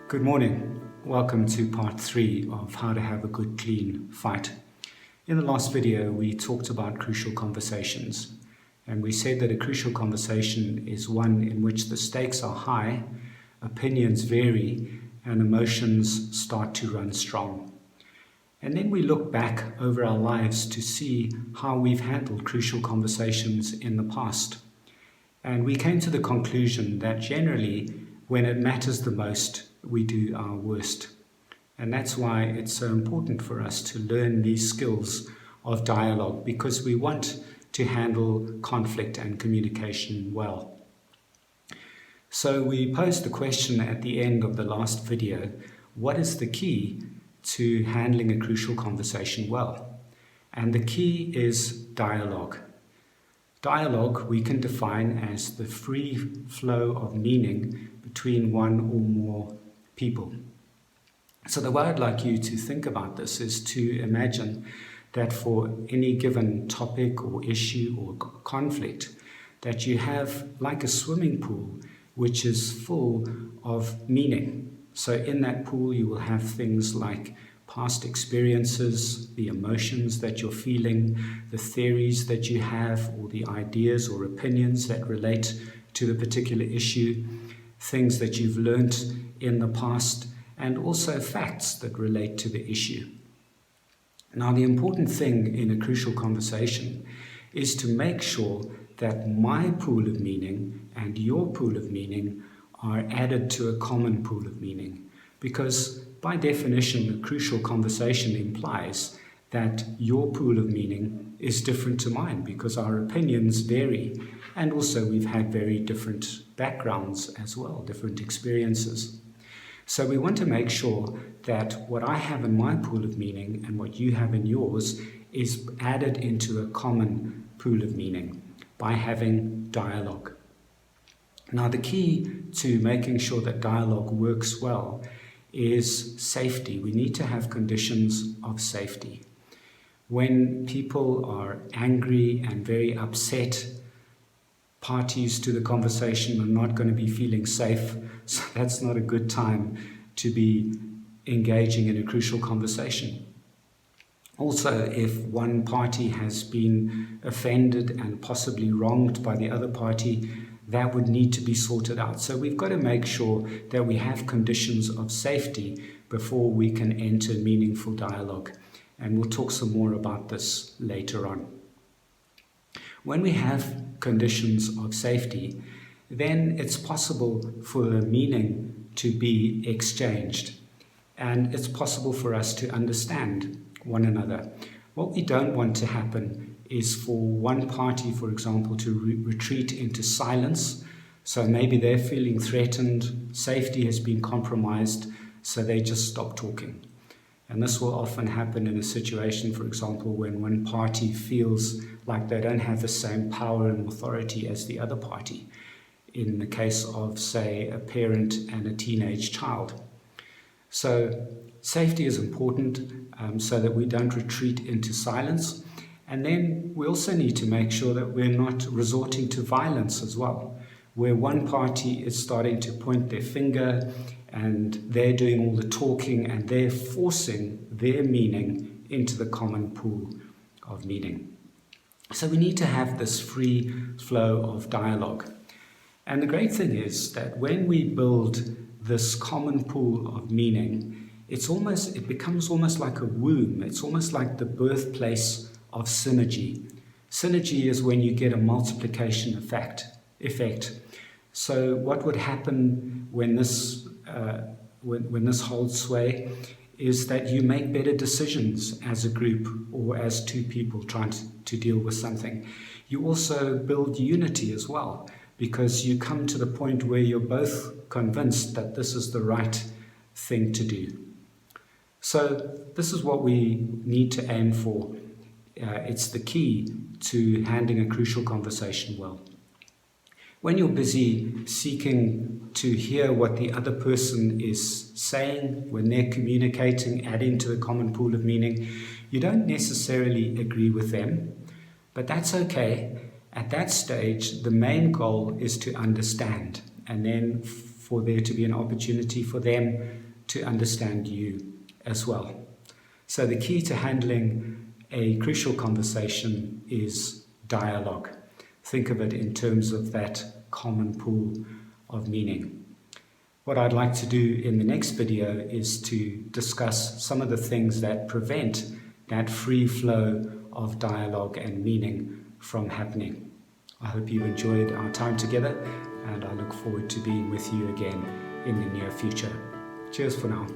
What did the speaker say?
Good morning. Welcome to part 3 of how to have a good, clean fight. In the last video, we talked about crucial conversations, and we said that a crucial conversation is one in which the stakes are high, opinions vary, and emotions start to run strong. And then we look back over our lives to see how we've handled crucial conversations in the past. And we came to the conclusion that generally, when it matters the most, we do our worst. And that's why it's so important for us to learn these skills of dialogue, because we want to handle conflict and communication well. So we posed the question at the end of the last video: what is the key to handling a crucial conversation well? And the key is dialogue. Dialogue we can define as the free flow of meaning between one or more people. So the way I'd like you to think about this is to imagine that for any given topic or issue or conflict, that you have like a swimming pool which is full of meaning. So in that pool you will have things like past experiences, the emotions that you're feeling, the theories that you have, or the ideas or opinions that relate to the particular issue, things that you've learnt in the past, and also facts that relate to the issue. Now, the important thing in a crucial conversation is to make sure that my pool of meaning and your pool of meaning are added to a common pool of meaning. Because by definition, a crucial conversation implies that your pool of meaning is different to mine, because our opinions vary, and also we've had very different backgrounds as well, different experiences. So we want to make sure that what I have in my pool of meaning and what you have in yours is added into a common pool of meaning by having dialogue. Now, the key to making sure that dialogue works well is safety. We need to have conditions of safety. When people are angry and very upset, parties to the conversation are not going to be feeling safe, so that's not a good time to be engaging in a crucial conversation. Also, if one party has been offended and possibly wronged by the other party, that would need to be sorted out. So we've got to make sure that we have conditions of safety before we can enter meaningful dialogue. And we'll talk some more about this later on. When we have conditions of safety, then it's possible for the meaning to be exchanged, and it's possible for us to understand one another. What we don't want to happen is for one party, for example, to retreat into silence. So maybe they're feeling threatened, safety has been compromised, so they just stop talking. And this will often happen in a situation, for example, when one party feels like they don't have the same power and authority as the other party, in the case of, say, a parent and a teenage child. So safety is important so that we don't retreat into silence. And then we also need to make sure that we're not resorting to violence as well, where one party is starting to point their finger and they're doing all the talking and they're forcing their meaning into the common pool of meaning. So we need to have this free flow of dialogue. And the great thing is that when we build this common pool of meaning, it becomes almost like a womb. It's almost like the birthplace of synergy. Synergy is when you get a multiplication effect. So what would happen when this holds sway is that you make better decisions as a group or as two people trying to deal with something. You also build unity as well, because you come to the point where you're both convinced that this is the right thing to do. So this is what we need to aim for. It's the key to handling a crucial conversation well. When you're busy seeking to hear what the other person is saying, when they're communicating, adding to the common pool of meaning, you don't necessarily agree with them, but that's okay. At that stage, the main goal is to understand and then for there to be an opportunity for them to understand you as well. So the key to handling a crucial conversation is dialogue. Think of it in terms of that common pool of meaning. What I'd like to do in the next video is to discuss some of the things that prevent that free flow of dialogue and meaning from happening. I hope you've enjoyed our time together, and I look forward to being with you again in the near future. Cheers for now.